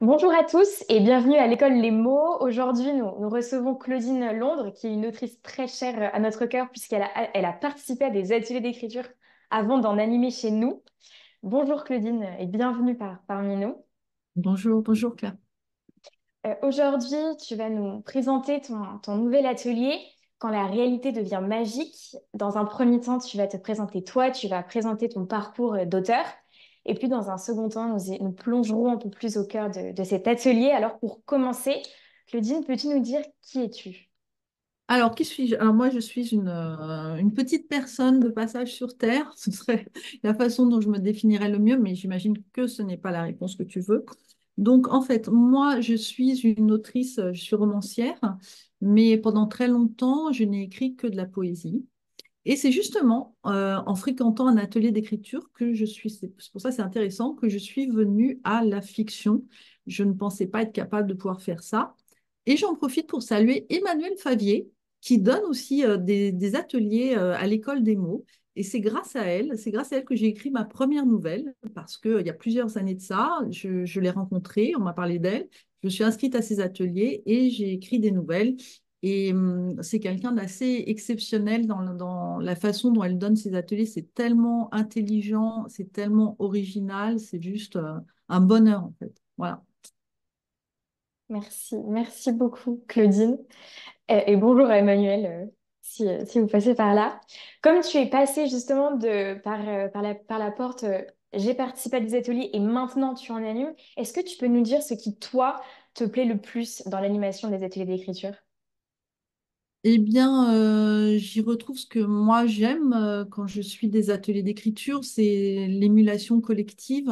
Bonjour à tous et bienvenue à l'école Les Mots. Aujourd'hui, nous recevons Claudine Londres, qui est une autrice très chère à notre cœur puisqu'elle a participé à des ateliers d'écriture avant d'en animer chez nous. Bonjour Claudine et bienvenue parmi nous. Bonjour, bonjour Claire. Aujourd'hui, tu vas nous présenter ton nouvel atelier Quand la réalité devient magique. Dans un premier temps, tu vas te présenter toi, tu vas présenter ton parcours d'auteur. Et puis, dans un second temps, nous plongerons un peu plus au cœur de cet atelier. Alors, pour commencer, Claudine, peux-tu nous dire qui es-tu? Alors, qui suis-je? Alors, moi, je suis une petite personne de passage sur Terre. Ce serait la façon dont je me définirais le mieux, mais j'imagine que ce n'est pas la réponse que tu veux. Donc, en fait, moi, je suis une autrice, je suis romancière, mais pendant très longtemps, je n'ai écrit que de la poésie. Et c'est justement en fréquentant un atelier d'écriture que c'est pour ça que c'est intéressant, que je suis venue à la fiction. Je ne pensais pas être capable de pouvoir faire ça. Et j'en profite pour saluer Emmanuelle Favier, qui donne aussi des ateliers à l'école des mots. Et c'est grâce à elle que j'ai écrit ma première nouvelle, parce qu'il y a plusieurs années de ça, je l'ai rencontrée, on m'a parlé d'elle, je me suis inscrite à ses ateliers et j'ai écrit des nouvelles. Et c'est quelqu'un d'assez exceptionnel dans la façon dont elle donne ses ateliers. C'est tellement intelligent, c'est tellement original, c'est juste un bonheur en fait. Voilà. Merci beaucoup, Claudine. Et bonjour à Emmanuel, si vous passez par là. Comme tu es passé justement par la porte, j'ai participé à des ateliers et maintenant tu en animes, est-ce que tu peux nous dire ce qui, toi, te plaît le plus dans l'animation des ateliers d'écriture? Eh bien, j'y retrouve ce que moi j'aime quand je suis des ateliers d'écriture, c'est l'émulation collective,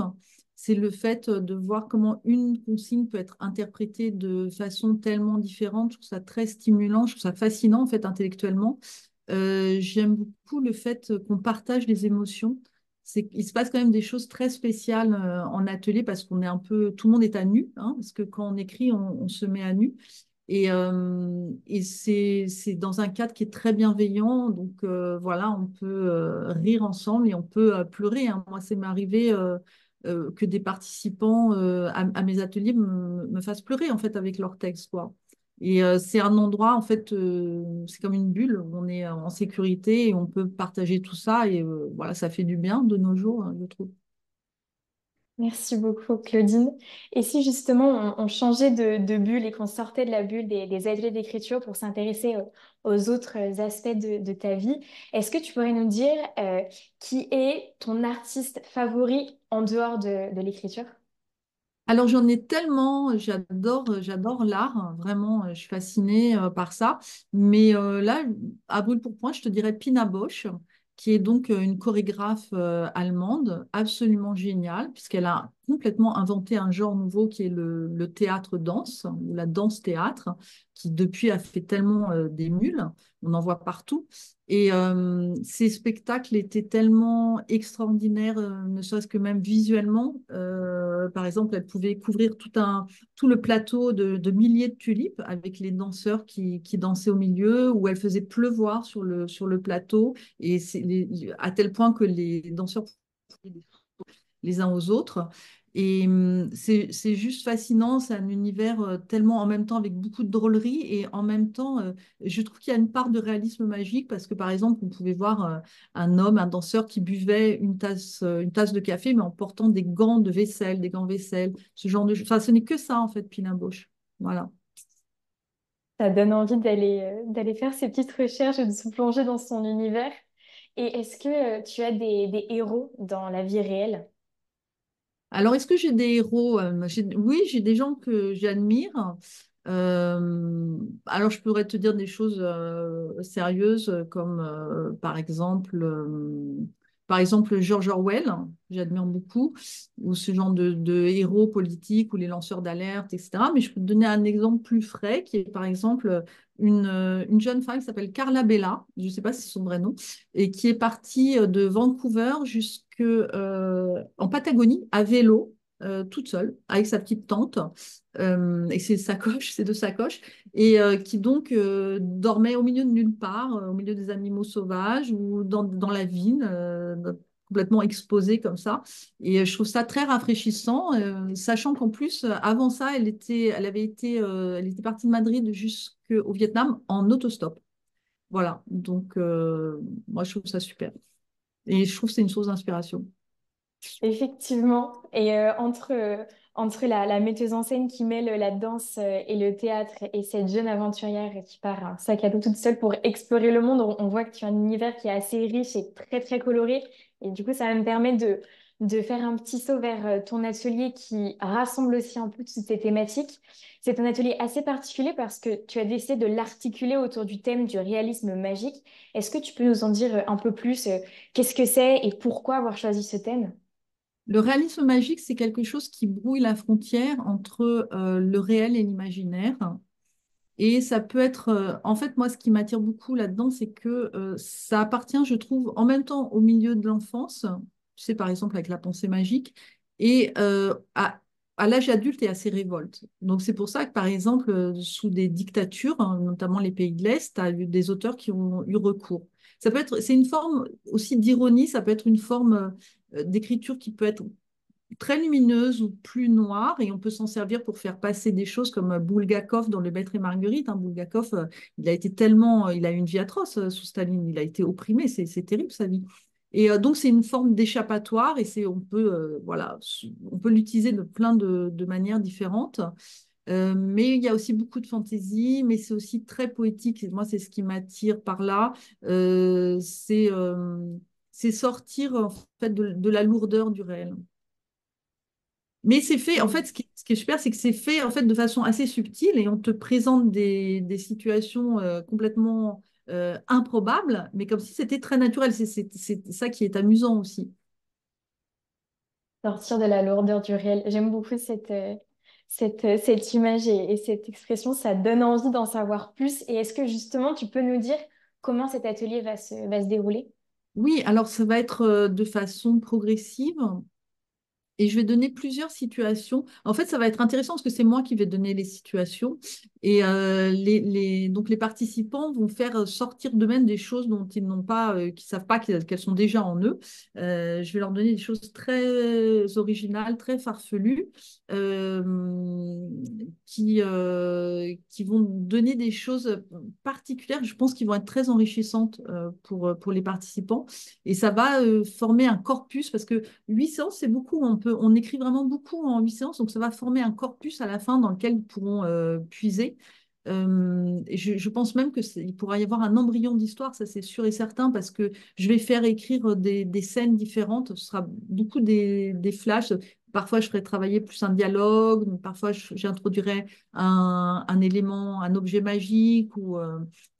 c'est le fait de voir comment une consigne peut être interprétée de façon tellement différente. Je trouve ça très stimulant, je trouve ça fascinant en fait intellectuellement. J'aime beaucoup le fait qu'on partage les émotions. Il se passe quand même des choses très spéciales en atelier parce qu'on est un peu, tout le monde est à nu, hein, parce que quand on écrit, on se met à nu. Et c'est dans un cadre qui est très bienveillant. Donc voilà, on peut rire ensemble et on peut pleurer, hein. Moi, c'est m'est arrivé que des participants à mes ateliers me fassent pleurer en fait avec leurs textes, quoi. Et c'est un endroit, en fait, c'est comme une bulle où on est en sécurité et on peut partager tout ça. Et voilà, ça fait du bien de nos jours, hein, je trouve. Merci beaucoup, Claudine. Et si justement on changeait de bulle et qu'on sortait de la bulle des ateliers d'écriture pour s'intéresser aux autres aspects de ta vie, est-ce que tu pourrais nous dire qui est ton artiste favori en dehors de l'écriture? Alors j'en ai tellement, j'adore l'art, hein, vraiment, je suis fascinée par ça. Mais là, à brûle pour point, je te dirais Pina Bausch, qui est donc une chorégraphe allemande absolument géniale, puisqu'elle a complètement inventé un genre nouveau qui est le théâtre-danse, ou la danse-théâtre, qui depuis a fait tellement d'émules, on en voit partout. Et ces spectacles étaient tellement extraordinaires, ne serait-ce que même visuellement. Par exemple, elle pouvait couvrir tout le plateau de milliers de tulipes avec les danseurs qui dansaient au milieu, où elle faisait pleuvoir sur le plateau, et à tel point que les danseurs les uns aux autres. Et c'est juste fascinant, c'est un univers tellement en même temps avec beaucoup de drôlerie et en même temps, je trouve qu'il y a une part de réalisme magique parce que par exemple, on pouvait voir un homme, un danseur qui buvait une tasse de café mais en portant des gants de vaisselle, des gants vaisselle, ce genre de choses. Enfin, ce n'est que ça en fait, Pina Bausch. Voilà. Ça donne envie d'aller faire ces petites recherches et de se plonger dans son univers. Et est-ce que tu as des héros dans la vie réelle? Alors, est-ce que j'ai des héros? Oui, j'ai des gens que j'admire. Alors, je pourrais te dire des choses sérieuses comme par exemple George Orwell, j'admire beaucoup, ou ce genre de héros politiques ou les lanceurs d'alerte, etc. Mais je peux te donner un exemple plus frais qui est par exemple une jeune femme qui s'appelle Carla Bella, je ne sais pas si c'est son vrai nom, et qui est partie de Vancouver jusque en Patagonie à vélo, toute seule, avec sa petite tante et ses sacoches, ses deux sacoches, et qui donc dormait au milieu de nulle part, au milieu des animaux sauvages ou dans la vigne, complètement exposée comme ça. Et je trouve ça très rafraîchissant, sachant qu'en plus, avant ça, elle était partie de Madrid jusqu'au Vietnam en autostop. Voilà, donc moi je trouve ça super. Et je trouve que c'est une source d'inspiration. Effectivement. Et entre la metteuse en scène qui mêle la danse et le théâtre et cette jeune aventurière qui part un sac à dos toute seule pour explorer le monde, on voit que tu as un univers qui est assez riche et très très coloré. Et du coup, ça va me permettre de faire un petit saut vers ton atelier qui rassemble aussi un peu toutes ces thématiques. C'est un atelier assez particulier parce que tu as décidé de l'articuler autour du thème du réalisme magique. Est-ce que tu peux nous en dire un peu plus, qu'est-ce que c'est et pourquoi avoir choisi ce thème? Le réalisme magique, c'est quelque chose qui brouille la frontière entre le réel et l'imaginaire. Et ça peut être, en fait, moi, ce qui m'attire beaucoup là-dedans, c'est que ça appartient, je trouve, en même temps au milieu de l'enfance, tu sais, par exemple, avec la pensée magique, et à l'âge adulte et à ses révoltes. Donc, c'est pour ça que, par exemple, sous des dictatures, hein, notamment les pays de l'Est, tu as eu des auteurs qui ont eu recours. Ça peut être, c'est une forme aussi d'ironie, ça peut être une forme d'écriture qui peut être très lumineuse ou plus noire, et on peut s'en servir pour faire passer des choses comme Bulgakov dans Le Maître et Marguerite. Hein. Bulgakov, il a été tellement, il a eu une vie atroce sous Staline, il a été opprimé, c'est terrible sa vie. Et donc c'est une forme d'échappatoire et on peut, voilà, on peut l'utiliser de plein de manières différentes. Mais il y a aussi beaucoup de fantaisie, mais c'est aussi très poétique. Et moi, c'est ce qui m'attire par là. Euh, c'est euh, c'est sortir en fait de la lourdeur du réel. Mais c'est fait, en fait, ce qui est super, c'est que c'est fait en fait de façon assez subtile et on te présente des situations complètement improbables, mais comme si c'était très naturel. C'est ça qui est amusant aussi. Sortir de la lourdeur du réel. J'aime beaucoup cette image et cette expression. Ça donne envie d'en savoir plus. Et est-ce que justement, tu peux nous dire comment cet atelier va se dérouler? Oui, alors ça va être de façon progressive. Et je vais donner plusieurs situations. En fait, ça va être intéressant parce que c'est moi qui vais donner les situations. Et donc les participants vont faire sortir d'eux-mêmes des choses dont ils n'ont pas, qui savent pas qu'elles sont déjà en eux. Je vais leur donner des choses très originales, très farfelues, euh, qui vont donner des choses particulières. Je pense qu'ils vont être très enrichissantes pour les participants. Et ça va former un corpus parce que 8 séances, c'est beaucoup. On écrit vraiment beaucoup en 8 séances, donc ça va former un corpus à la fin dans lequel ils pourront puiser. Je pense même il pourra y avoir un embryon d'histoire, ça c'est sûr et certain, parce que je vais faire écrire des scènes différentes. Ce sera beaucoup des flashs. Parfois, je ferai travailler plus un dialogue, parfois, j'introduirai un élément, un objet magique.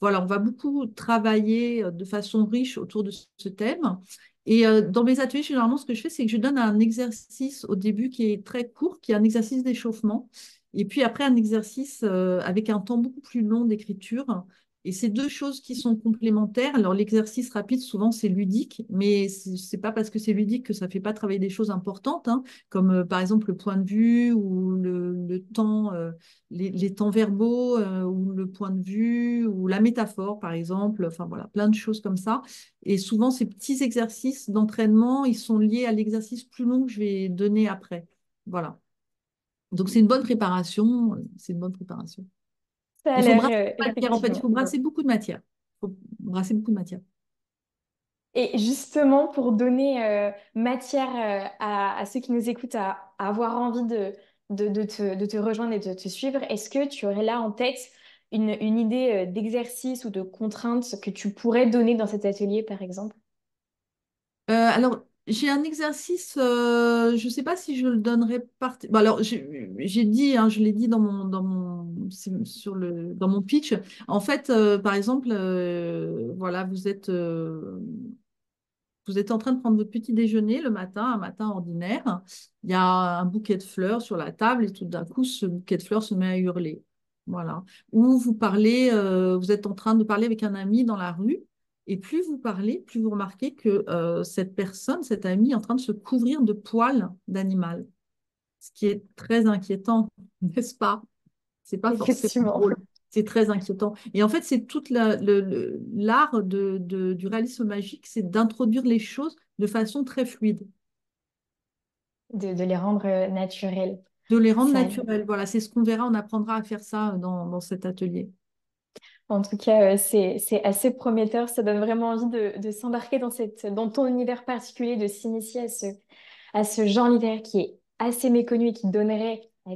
Voilà, on va beaucoup travailler de façon riche autour de ce thème. Et dans mes ateliers, généralement, ce que je fais, c'est que je donne un exercice au début qui est très court, qui est un exercice d'échauffement, et puis après un exercice avec un temps beaucoup plus long d'écriture. Et c'est deux choses qui sont complémentaires. Alors l'exercice rapide, souvent, c'est ludique, mais c'est pas parce que c'est ludique que ça fait pas travailler des choses importantes, hein, comme par exemple le point de vue ou le temps, les temps verbaux, ou le point de vue, ou la métaphore, par exemple. Enfin voilà, plein de choses comme ça. Et souvent, ces petits exercices d'entraînement, ils sont liés à l'exercice plus long que je vais donner après. Voilà. Donc, c'est une bonne préparation. C'est une bonne préparation. Ça a Il faut l'air brasser de la matière. En fait, il faut effectivement. brasser beaucoup de matière. Il faut brasser beaucoup de matière. Et justement, pour donner matière à ceux qui nous écoutent à avoir envie de te rejoindre et de te suivre, est-ce que tu aurais là en tête une idée d'exercice ou de contrainte que tu pourrais donner dans cet atelier, par exemple? Alors, j'ai un exercice, je ne sais pas si je le donnerai bon, alors, j'ai dit, hein, je l'ai dit dans mon pitch. En fait, par exemple, voilà, vous êtes en train de prendre votre petit déjeuner le matin, un matin ordinaire. Il y a un bouquet de fleurs sur la table et tout d'un coup, ce bouquet de fleurs se met à hurler. Voilà. Ou vous êtes en train de parler avec un ami dans la rue. Et plus vous parlez, plus vous remarquez que cette personne, cet ami, est en train de se couvrir de poils d'animal. Ce qui est très inquiétant, n'est-ce pas? C'est pas forcément Effectivement. drôle. C'est très inquiétant. Et en fait, c'est toute l'art du réalisme magique, c'est d'introduire les choses de façon très fluide, de les rendre naturels. de les rendre Ça, naturelles. Voilà, c'est ce qu'on verra, on apprendra à faire ça dans cet atelier. en tout cas, c'est assez prometteur. Ça donne vraiment envie de s'embarquer dans ton univers particulier, de s'initier à ce genre littéraire qui est assez méconnu et qui donnerait à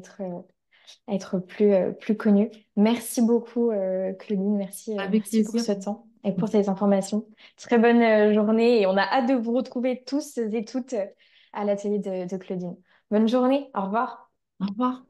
être plus connu. Merci beaucoup, Claudine. Avec Merci pour plaisir. ce temps et pour ces informations. Très bonne journée et on a hâte de vous retrouver tous et toutes à l'atelier de Claudine. Bonne journée. Au revoir. Au revoir.